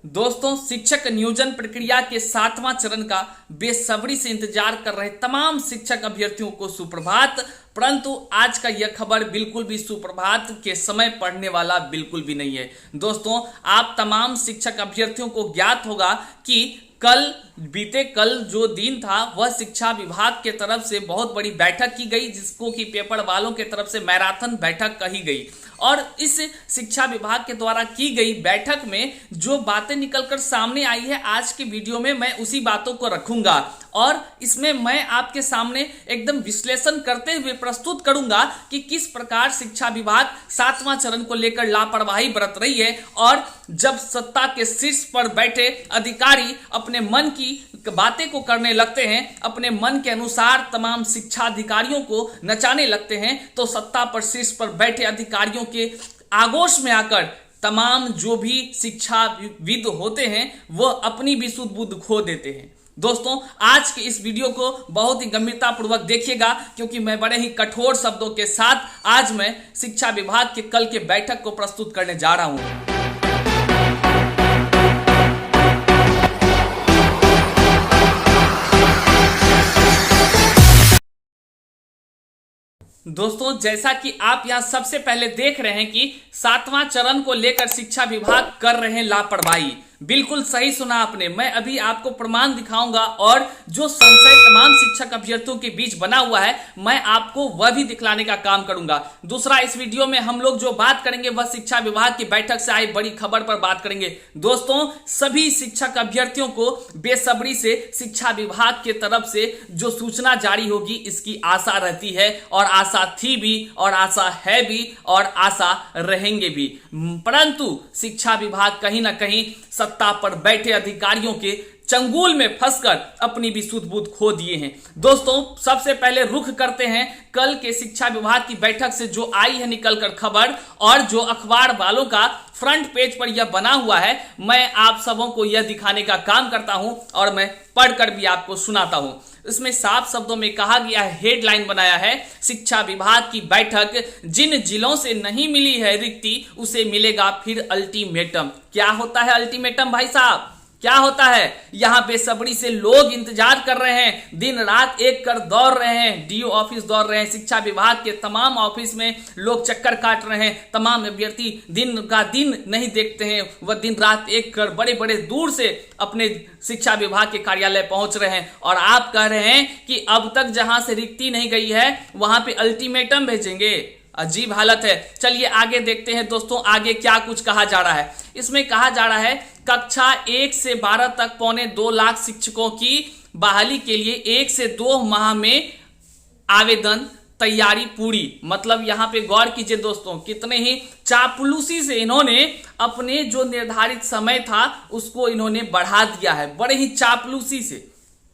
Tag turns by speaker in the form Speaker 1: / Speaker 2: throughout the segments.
Speaker 1: दोस्तों, शिक्षक नियोजन प्रक्रिया के 7वां चरण का बेसब्री से इंतजार कर रहे तमाम शिक्षक अभ्यर्थियों को सुप्रभात। परंतु आज का यह खबर बिल्कुल भी सुप्रभात के समय पढ़ने वाला बिल्कुल भी नहीं है। दोस्तों, आप तमाम शिक्षक अभ्यर्थियों को ज्ञात होगा कि बीते कल जो दिन था वह शिक्षा विभाग के तरफ से बहुत बड़ी बैठक की गई, जिसको कि पेपर वालों के तरफ से मैराथन बैठक कही गई। और इस शिक्षा विभाग के द्वारा की गई बैठक में जो बातें निकलकर सामने आई है, आज की वीडियो में मैं उसी बातों को रखूंगा और इसमें मैं आपके सामने एकदम विश्लेषण करते हुए प्रस्तुत करूंगा कि किस प्रकार शिक्षा विभाग 7वां चरण को लेकर लापरवाही बरत रही है। और जब सत्ता के शीर्ष पर बैठे अधिकारी अपने मन की बातें को करने लगते हैं, अपने मन के अनुसार तमाम शिक्षा अधिकारियों को नचाने लगते हैं, तो सत्ता पर शीर्ष पर बैठे अधिकारियों के आगोश में आकर तमाम जो भी शिक्षाविद होते हैं वह अपनी भी सुध बुध खो देते हैं। दोस्तों, आज के इस वीडियो को बहुत ही गंभीरतापूर्वक देखिएगा, क्योंकि मैं बड़े ही कठोर शब्दों के साथ आज मैं शिक्षा विभाग के कल के बैठक को प्रस्तुत करने जा रहा हूं। दोस्तों, जैसा कि आप यहां सबसे पहले देख रहे हैं कि 7वां चरण को लेकर शिक्षा विभाग कर रहे हैं लापरवाही। बिल्कुल सही सुना आपने। मैं अभी आपको प्रमाण दिखाऊंगा और जो संशय तमाम शिक्षक अभ्यर्थियों के बीच बना हुआ है मैं आपको वह भी दिखलाने का काम करूंगा। दूसरा, इस वीडियो में हम लोग जो बात करेंगे वह शिक्षा विभाग की बैठक से आई बड़ी खबर पर बात करेंगे। दोस्तों, सभी शिक्षक अभ्यर्थियों को बेसब्री से शिक्षा विभाग के तरफ से जो सूचना जारी होगी इसकी आशा रहती है, और आशा थी भी और आशा है भी और आशा रहेंगे भी। परंतु शिक्षा विभाग कहीं ना कहीं सत्ता पर बैठे अधिकारियों के चंगुल में फंसकर अपनी भी सुध बुध खो दिए हैं। दोस्तों, सबसे पहले रुख करते हैं कल के शिक्षा विभाग की बैठक से जो आई है निकलकर खबर, और जो अखबार वालों का फ्रंट पेज पर यह बना हुआ है, मैं आप सबों को यह दिखाने का काम करता हूं और मैं पढ़कर भी आपको सुनाता हूं। इसमें साफ शब्दों में कहा गया है, हेडलाइन बनाया है, शिक्षा विभाग की बैठक, जिन जिलों से नहीं मिली है रिक्ति उसे मिलेगा फिर अल्टीमेटम। क्या होता है अल्टीमेटम भाई साहब? क्या होता है? यहां बेसब्री से लोग इंतजार कर रहे हैं, दिन रात एक कर दौड़ रहे हैं, डीओ ऑफिस दौड़ रहे हैं, शिक्षा विभाग के तमाम ऑफिस में लोग चक्कर काट रहे हैं। तमाम अभ्यर्थी दिन का दिन नहीं देखते हैं, वह दिन रात एक कर बड़े बड़े दूर से अपने शिक्षा विभाग के कार्यालय पहुंच रहे हैं। और आप कह रहे हैं कि अब तक जहां से रिक्ति नहीं गई है वहां पे अल्टीमेटम भेजेंगे। अजीब हालत है। चलिए आगे देखते हैं दोस्तों, आगे क्या कुछ कहा जा रहा है। इसमें कहा जा रहा है कक्षा 1 से 12 तक 2.25 लाख शिक्षकों की बहाली के लिए 1 से 2 माह में आवेदन तैयारी पूरी। मतलब यहां पे गौर कीजिए दोस्तों, कितने ही चापलूसी से इन्होंने अपने जो निर्धारित समय था उसको इन्होंने बढ़ा दिया है। बड़े ही चापलूसी से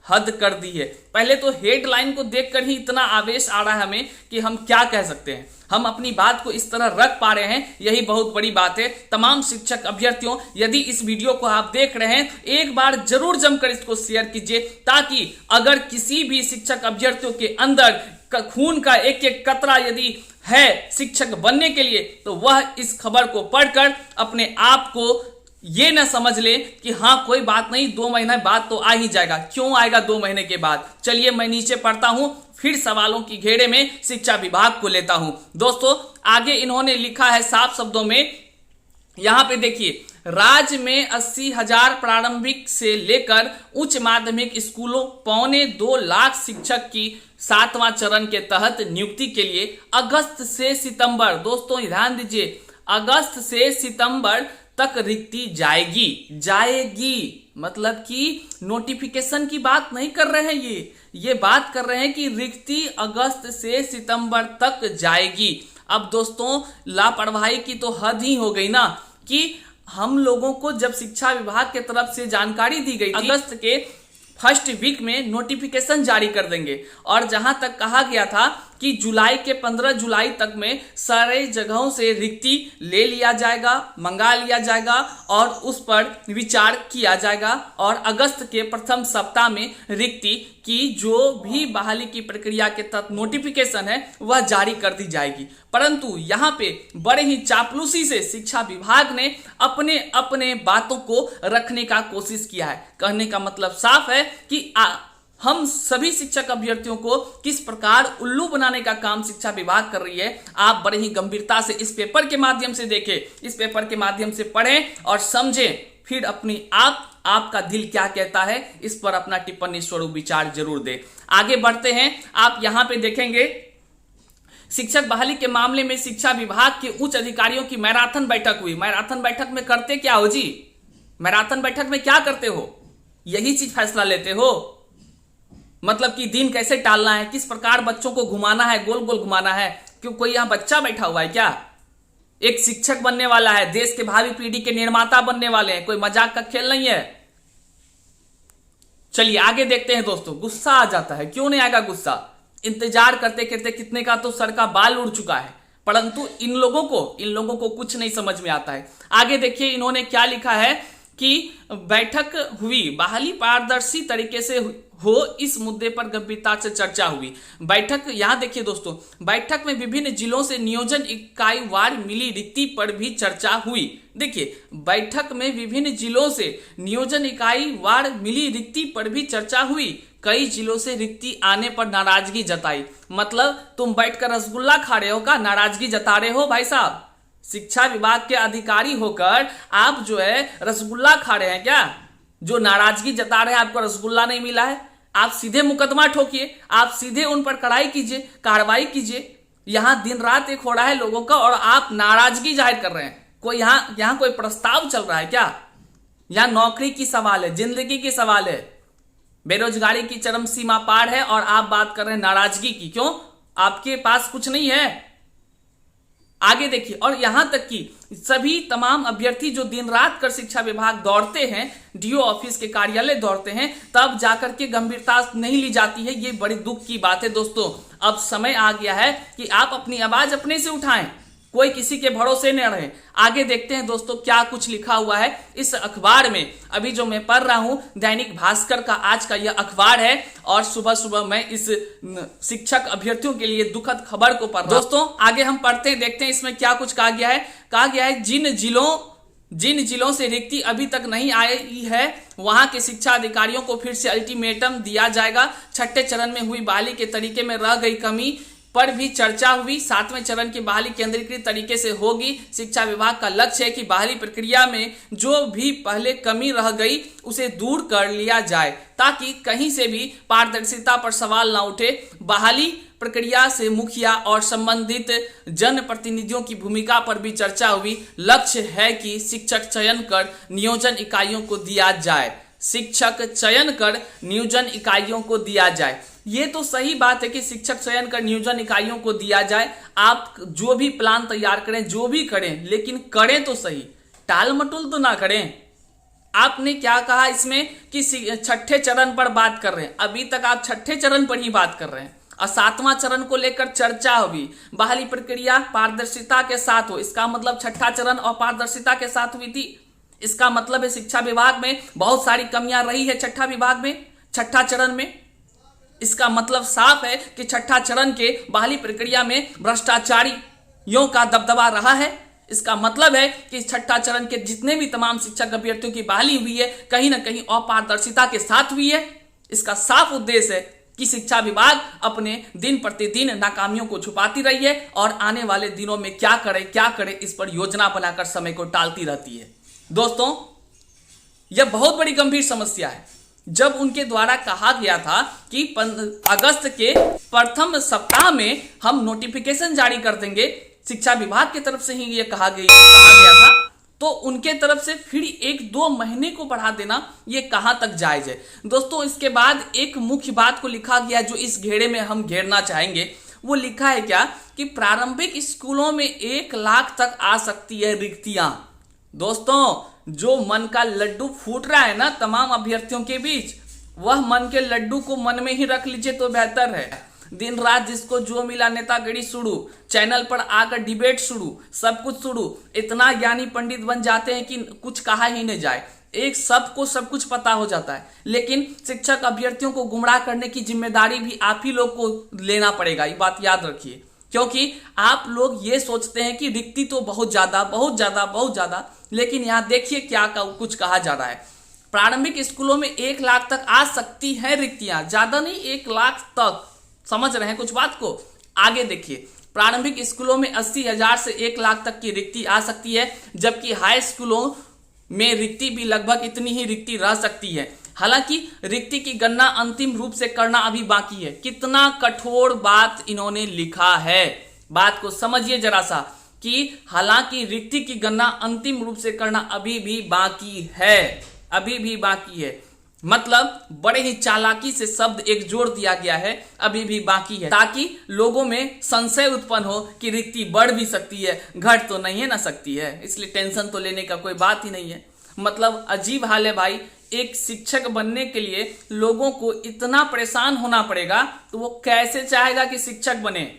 Speaker 1: हद कर दी है। पहले तो हेडलाइन को देखकर ही इतना आवेश आ रहा है हमें कि हम क्या कह सकते हैं। हम अपनी बात को इस तरह रख पा रहे हैं, यही बहुत बड़ी बात है। तमाम शिक्षक अभ्यर्थियों, यदि इस वीडियो को आप देख रहे हैं, एक बार जरूर जमकर इसको शेयर कीजिए, ताकि अगर किसी भी शिक्षक अभ्यर्थियों के अंदर खून का एक एक कतरा यदि है शिक्षक बनने के लिए, तो वह इस खबर को पढ़कर अपने आप को ये ना समझ ले कि हाँ कोई बात नहीं, 2 महीने बाद तो आ ही जाएगा। क्यों आएगा 2 महीने के बाद? चलिए मैं नीचे पढ़ता हूं, फिर सवालों की घेरे में शिक्षा विभाग को लेता हूं। दोस्तों, आगे इन्होंने लिखा है साफ शब्दों में, यहां पे देखिए, राज्य में 80,000 प्रारंभिक से लेकर उच्च माध्यमिक स्कूलों 2.25 लाख शिक्षक की 7वां चरण के तहत नियुक्ति के लिए अगस्त से सितंबर, दोस्तों ध्यान दीजिए, अगस्त से सितंबर तक रिक्ति जाएगी। मतलब कि नोटिफिकेशन की बात नहीं कर रहे हैं, ये बात कर रहे हैं कि रिक्ति अगस्त से सितंबर तक जाएगी। अब दोस्तों, लापरवाही की तो हद ही हो गई ना, कि हम लोगों को जब शिक्षा विभाग की तरफ से जानकारी दी गई थी अगस्त के फर्स्ट वीक में नोटिफिकेशन जारी कर देंगे, और जहां तक कहा गया था कि जुलाई के 15 जुलाई तक में सारे जगहों से रिक्ति ले लिया जाएगा, मंगा लिया जाएगा और उस पर विचार किया जाएगा और अगस्त के प्रथम सप्ताह में रिक्ति की जो भी बहाली की प्रक्रिया के तहत नोटिफिकेशन है वह जारी कर दी जाएगी। परंतु यहाँ पे बड़े ही चापलूसी से शिक्षा विभाग ने अपने अपने बातों को रखने का कोशिश किया है। कहने का मतलब साफ है कि हम सभी शिक्षक अभ्यर्थियों को किस प्रकार उल्लू बनाने का काम शिक्षा विभाग कर रही है। आप बड़े ही गंभीरता से इस पेपर के माध्यम से देखें, इस पेपर के माध्यम से पढ़ें और समझें, फिर अपनी आपका दिल क्या कहता है इस पर अपना टिप्पणी स्वरूप विचार जरूर दें। आगे बढ़ते हैं। आप यहां पे देखेंगे शिक्षक बहाली के मामले में शिक्षा विभाग के उच्च अधिकारियों की मैराथन बैठक हुई। मैराथन बैठक में करते क्या हो जी? मैराथन बैठक में क्या करते हो? यही चीज फैसला लेते हो, मतलब कि दिन कैसे टालना है, किस प्रकार बच्चों को घुमाना है, गोल गोल घुमाना है। क्यों कोई यहां बच्चा बैठा हुआ है क्या? एक शिक्षक बनने वाला है, देश के भावी पीढ़ी के निर्माता बनने वाले हैं, कोई मजाक का खेल नहीं है। चलिए आगे देखते हैं दोस्तों। गुस्सा आ जाता है, क्यों नहीं आएगा गुस्सा? इंतजार करते करते कितने का तो सर का बाल उड़ चुका है, परंतु इन लोगों को कुछ नहीं समझ में आता है। आगे देखिए इन्होंने क्या लिखा है कि बैठक हुई, बहाली पारदर्शी तरीके से हो इस मुद्दे पर गंभीरता से चर्चा हुई। बैठक यहां देखिए दोस्तों, बैठक में विभिन्न जिलों से नियोजन इकाई वार मिली रिक्ति पर भी चर्चा हुई। देखिए बैठक में विभिन्न जिलों से नियोजन इकाई वार मिली रिक्ति पर भी चर्चा हुई। कई जिलों से रिक्ति आने पर नाराजगी जताई। मतलब तुम बैठकर रसगुल्ला खा रहे हो का नाराजगी जता रहे हो भाई साहब? शिक्षा विभाग के अधिकारी होकर आप जो है रसगुल्ला खा रहे हैं क्या? जो नाराजगी जता रहे हैं आपको रसगुल्ला नहीं मिला है, आप सीधे मुकदमा ठोकिए, आप सीधे उन पर कड़ाई कीजिए, कार्रवाई कीजिए। यहां दिन रात एक हो रहा है लोगों का और आप नाराजगी जाहिर कर रहे हैं। कोई यहां कोई प्रस्ताव चल रहा है क्या? यहां नौकरी की सवाल है, जिंदगी की सवाल है, बेरोजगारी की चरम सीमा पार है और आप बात कर रहे हैं नाराजगी की। क्यों? आपके पास कुछ नहीं है। आगे देखिए, और यहां तक कि सभी तमाम अभ्यर्थी जो दिन रात कर शिक्षा विभाग दौड़ते हैं, डीओ ऑफिस के कार्यालय दौड़ते हैं, तब जाकर के गंभीरता नहीं ली जाती है। ये बड़ी दुख की बात है दोस्तों। अब समय आ गया है कि आप अपनी आवाज अपने से उठाएं, कोई किसी के भरोसे न रहे। आगे देखते हैं दोस्तों क्या कुछ लिखा हुआ है इस अखबार में। अभी जो मैं पढ़ रहा हूं दैनिक भास्कर का आज का यह अखबार है और सुबह सुबह मैं इस शिक्षक अभ्यर्थियों के लिए दुखद खबर को पढ़ रहा हूं। दोस्तों आगे हम पढ़ते हैं, देखते हैं इसमें क्या कुछ कहा गया है। कहा गया है जिन जिलों से रिक्ति अभी तक नहीं आई है वहां के शिक्षा अधिकारियों को फिर से अल्टीमेटम दिया जाएगा। छठे चरण में हुई बहाली के तरीके में रह गई कमी पर भी चर्चा हुई। सातवें चरण की बहाली केंद्रीकृत तरीके से होगी। शिक्षा विभाग का लक्ष्य है कि बहाली प्रक्रिया में जो भी पहले कमी रह गई उसे दूर कर लिया जाए ताकि कहीं से भी पारदर्शिता पर सवाल ना उठे। बहाली प्रक्रिया से मुखिया और संबंधित जनप्रतिनिधियों की भूमिका पर भी चर्चा हुई। लक्ष्य है कि शिक्षक चयन कर नियोजन इकाइयों को दिया जाए। शिक्षक चयन कर नियोजन इकाइयों को दिया जाए। ये तो सही बात है कि शिक्षक चयन कर नियोजन इकाइयों को दिया जाए। आप जो भी प्लान तैयार करें, जो भी करें, लेकिन करें तो सही, टाल मटोल तो ना करें। आपने क्या कहा इसमें कि छठे चरण पर बात कर रहे हैं, अभी तक आप छठे चरण पर ही बात कर रहे हैं और सातवां चरण को लेकर चर्चा होगी। बहाली प्रक्रिया पारदर्शिता के साथ हो, इसका मतलब छठा चरण अपारदर्शिता के साथ हुई थी। इसका मतलब है शिक्षा विभाग में बहुत सारी कमियां रही है छठा चरण में। इसका मतलब साफ है कि छठा चरण के बहाली प्रक्रिया में भ्रष्टाचारियों का दबदबा रहा है। इसका मतलब है कि छठा चरण के जितने भी तमाम शिक्षक अभ्यर्थियों की बहाली हुई है कहीं ना कहीं अपारदर्शिता के साथ हुई है। इसका साफ उद्देश्य है कि शिक्षा विभाग अपने दिन प्रतिदिन नाकामियों को छुपाती रही है और आने वाले दिनों में क्या करे इस पर योजना बनाकर समय को टालती रहती है। दोस्तों यह बहुत बड़ी गंभीर समस्या है। जब उनके द्वारा कहा गया था कि अगस्त के प्रथम सप्ताह में हम नोटिफिकेशन जारी कर देंगे, शिक्षा विभाग की तरफ से ही यह कहा गया था, तो उनके तरफ से फिर 1-2 महीने को बढ़ा देना यह कहां तक जायज है। दोस्तों इसके बाद एक मुख्य बात को लिखा गया जो इस घेरे में हम घेरना चाहेंगे। वो लिखा है क्या कि प्रारंभिक स्कूलों में 1 लाख तक आ सकती है रिक्तियां। दोस्तों जो मन का लड्डू फूट रहा है ना तमाम अभ्यर्थियों के बीच, वह मन के लड्डू को मन में ही रख लीजिए तो बेहतर है। दिन रात जिसको जो मिला नेतागिरी शुरू, चैनल पर आकर डिबेट शुरू, सब कुछ शुरू। इतना ज्ञानी पंडित बन जाते हैं कि कुछ कहा ही नहीं जाए, एक सबको सब कुछ पता हो जाता है। लेकिन शिक्षक अभ्यर्थियों को गुमराह करने की जिम्मेदारी भी आप ही लोग को लेना पड़ेगा, ये बात याद रखिए। क्योंकि आप लोग ये सोचते हैं कि रिक्ति तो बहुत ज्यादा बहुत ज्यादा बहुत ज्यादा, लेकिन यहाँ देखिए क्या कुछ कहा जा रहा है। प्रारंभिक स्कूलों में 1 लाख तक आ सकती है रिक्तियां, ज्यादा नहीं 1 लाख तक। समझ रहे हैं कुछ बात को? आगे देखिए, प्रारंभिक स्कूलों में 80,000 से 1 लाख तक की रिक्ति आ सकती है, जबकि हाई स्कूलों में रिक्ति भी लगभग इतनी ही रिक्ति रह सकती है। हालांकि रिक्ति की गणना अंतिम रूप से करना अभी बाकी है। कितना कठोर बात इन्होंने लिखा है, बात को समझिए जरा सा, कि हालांकि रिक्ति की गणना अंतिम रूप से करना अभी भी बाकी है, अभी भी बाकी है। मतलब बड़े ही चालाकी से शब्द एक जोड़ दिया गया है, अभी भी बाकी है, ताकि लोगों में संशय उत्पन्न हो कि रिक्ति बढ़ भी सकती है, घट तो नहीं है ना सकती है, इसलिए टेंशन तो लेने का कोई बात ही नहीं है। मतलब अजीब हाल है भाई, एक शिक्षक बनने के लिए लोगों को इतना परेशान होना पड़ेगा, तो वो कैसे चाहेगा कि शिक्षक बने?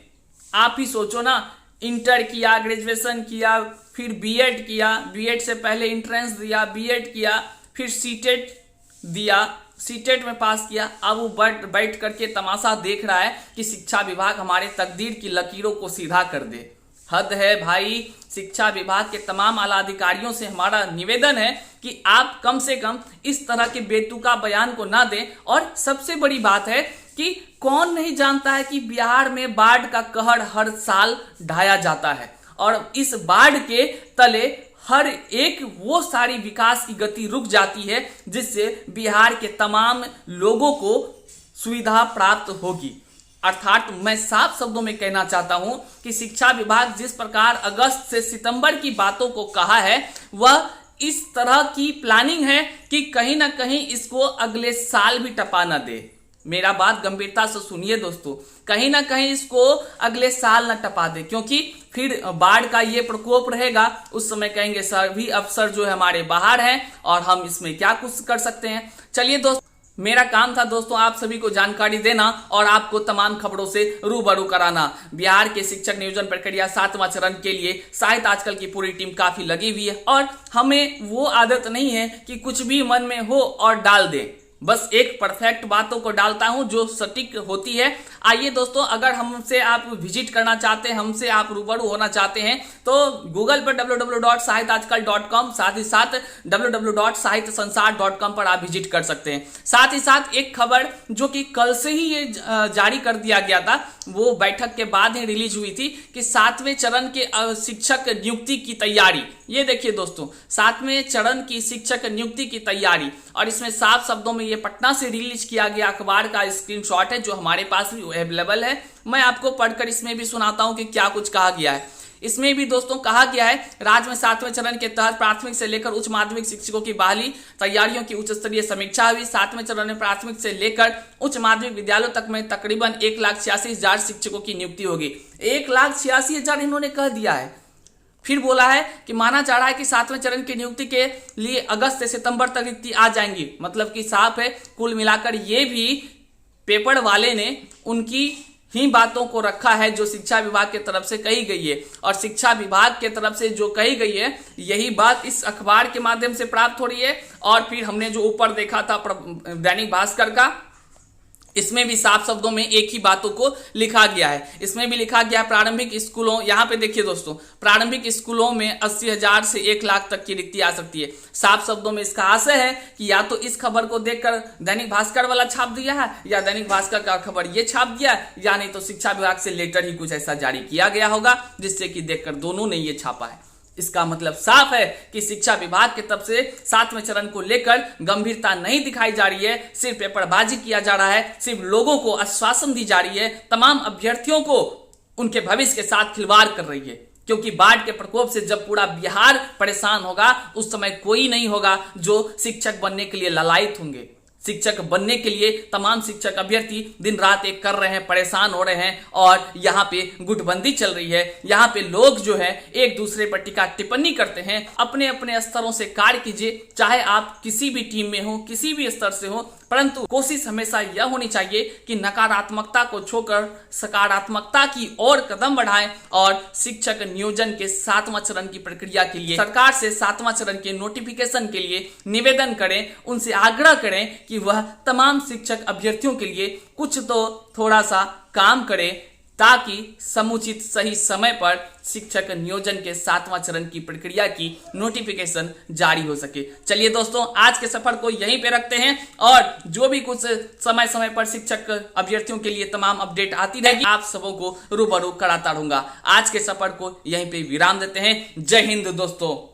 Speaker 1: आप ही सोचो ना, इंटर किया, ग्रेजुएशन किया, फिर बीएड किया, बीएड से पहले एंट्रेंस दिया, बीएड किया, फिर सीटेट दिया, सीटेट में पास किया, अब वो बैठ करके तमाशा देख रहा है कि शिक्षा विभाग हमारे तकदीर की लकीरों को सीधा कर दे। हद है भाई। शिक्षा विभाग के तमाम आला अधिकारियों से हमारा निवेदन है कि आप कम से कम इस तरह के बेतुका बयान को ना दें। और सबसे बड़ी बात है कि कौन नहीं जानता है कि बिहार में बाढ़ का कहर हर साल ढाया जाता है, और इस बाढ़ के तले हर एक वो सारी विकास की गति रुक जाती है जिससे बिहार के तमाम लोगों को सुविधा प्राप्त होगी। अर्थात मैं साफ शब्दों में कहना चाहता हूं कि शिक्षा विभाग जिस प्रकार अगस्त से सितंबर की बातों को कहा है, वह इस तरह की प्लानिंग है कि कहीं ना कहीं इसको अगले साल भी टपा ना दे। मेरा बात गंभीरता से सुनिए दोस्तों, कहीं ना कहीं इसको अगले साल न टपा दे, क्योंकि फिर बाढ़ का ये प्रकोप रहेगा। उस समय कहेंगे सभी अफसर जो है हमारे बाहर हैं और हम इसमें क्या कुछ कर सकते हैं। चलिए दोस्तों, मेरा काम था दोस्तों आप सभी को जानकारी देना और आपको तमाम खबरों से रूबरू कराना। बिहार के शिक्षक नियोजन प्रक्रिया 7वां चरण के लिए साहित्य आजकल की पूरी टीम काफी लगी हुई है, और हमें वो आदत नहीं है कि कुछ भी मन में हो और डाल दें। बस एक परफेक्ट बातों को डालता हूं जो सटीक होती है। आइए दोस्तों, अगर हमसे आप विजिट करना चाहते हैं, हमसे आप रूबरू होना चाहते हैं, तो गूगल पर www.sahityaajkal.com, साथ ही साथ www.sahityasansar.com पर आप विजिट कर सकते हैं। साथ ही साथ एक खबर जो कि कल से ही ये जारी कर दिया गया था, वो बैठक के बाद ही रिलीज हुई थी, कि 7वें चरण के शिक्षक नियुक्ति की तैयारी। ये देखिए दोस्तों, 7वें चरण की शिक्षक नियुक्ति की तैयारी, और इसमें साफ शब्दों में ये पटना से रिलीज किया गया अखबार का स्क्रीनशॉट है जो हमारे पास भी अवेलेबल है। मैं आपको पढ़कर इसमें भी सुनाता हूं कि क्या कुछ कहा गया है। इसमें भी दोस्तों कहा गया है, राज्य में 7वें चरण के तहत प्राथमिक से लेकर उच्च माध्यमिक शिक्षकों की बहाली तैयारियों की उच्च स्तरीय समीक्षा हुई। 7वें चरण में प्राथमिक से लेकर उच्च माध्यमिक विद्यालयों तक में तकरीबन 1,86,000 शिक्षकों की नियुक्ति होगी। 1,86,000 इन्होंने कह दिया है। फिर बोला है कि माना जा रहा है कि 7वें चरण की नियुक्ति के लिए अगस्त से सितंबर तक रिक्ति आ जाएंगी। मतलब कि साफ है, कुल मिलाकर ये भी पेपर वाले ने उनकी ही बातों को रखा है जो शिक्षा विभाग की तरफ से कही गई है, और शिक्षा विभाग की तरफ से जो कही गई है यही बात इस अखबार के माध्यम से प्राप्त हो रही है। और फिर हमने जो ऊपर देखा था दैनिक भास्कर का, इसमें भी साफ शब्दों में एक ही बातों को लिखा गया है। इसमें भी लिखा गया प्रारंभिक स्कूलों, यहाँ पे देखिए दोस्तों, प्रारंभिक स्कूलों में 80,000 से 1 लाख तक की रिक्ति आ सकती है। साफ शब्दों में इसका आशय है कि या तो इस खबर को देखकर दैनिक भास्कर वाला छाप दिया है, या दैनिक भास्कर का खबर ये छाप दिया, या नहीं तो शिक्षा विभाग से लेटर ही कुछ ऐसा जारी किया गया होगा जिससे कि देखकर दोनों ने ये छापा है। इसका मतलब साफ है कि शिक्षा विभाग की तरफ से 7वें चरण को लेकर गंभीरता नहीं दिखाई जा रही है, सिर्फ पेपरबाजी किया जा रहा है, सिर्फ लोगों को आश्वासन दी जा रही है, तमाम अभ्यर्थियों को उनके भविष्य के साथ खिलवाड़ कर रही है। क्योंकि बाढ़ के प्रकोप से जब पूरा बिहार परेशान होगा, उस समय कोई नहीं होगा जो शिक्षक बनने के लिए ललायित होंगे। शिक्षक बनने के लिए तमाम शिक्षक अभ्यर्थी दिन रात एक कर रहे हैं, परेशान हो रहे हैं, और यहाँ पे गुटबंदी चल रही है। यहाँ पे लोग जो है एक दूसरे पर टीका टिप्पणी करते हैं। अपने अपने स्तरों से कार्य कीजिए, चाहे आप किसी भी टीम में हो, किसी भी स्तर से हो, परंतु कोशिश हमेशा यह होनी चाहिए कि नकारात्मकता को छोड़कर सकारात्मकता की ओर कदम बढ़ाएं और शिक्षक नियोजन के 7वां चरण की प्रक्रिया के लिए सरकार से 7वां चरण के नोटिफिकेशन के लिए निवेदन करें, उनसे आग्रह करें कि वह तमाम शिक्षक अभ्यर्थियों के लिए कुछ तो थोड़ा सा काम करे, ताकि समुचित सही समय पर शिक्षक नियोजन के 7वां चरण की प्रक्रिया की नोटिफिकेशन जारी हो सके। चलिए दोस्तों, आज के सफर को यहीं पे रखते हैं और जो भी कुछ समय समय पर शिक्षक अभ्यर्थियों के लिए तमाम अपडेट आती रहेगी, आप सबों को रूबरू कराता रहूंगा। आज के सफर को यहीं पे विराम देते हैं। जय हिंद दोस्तों।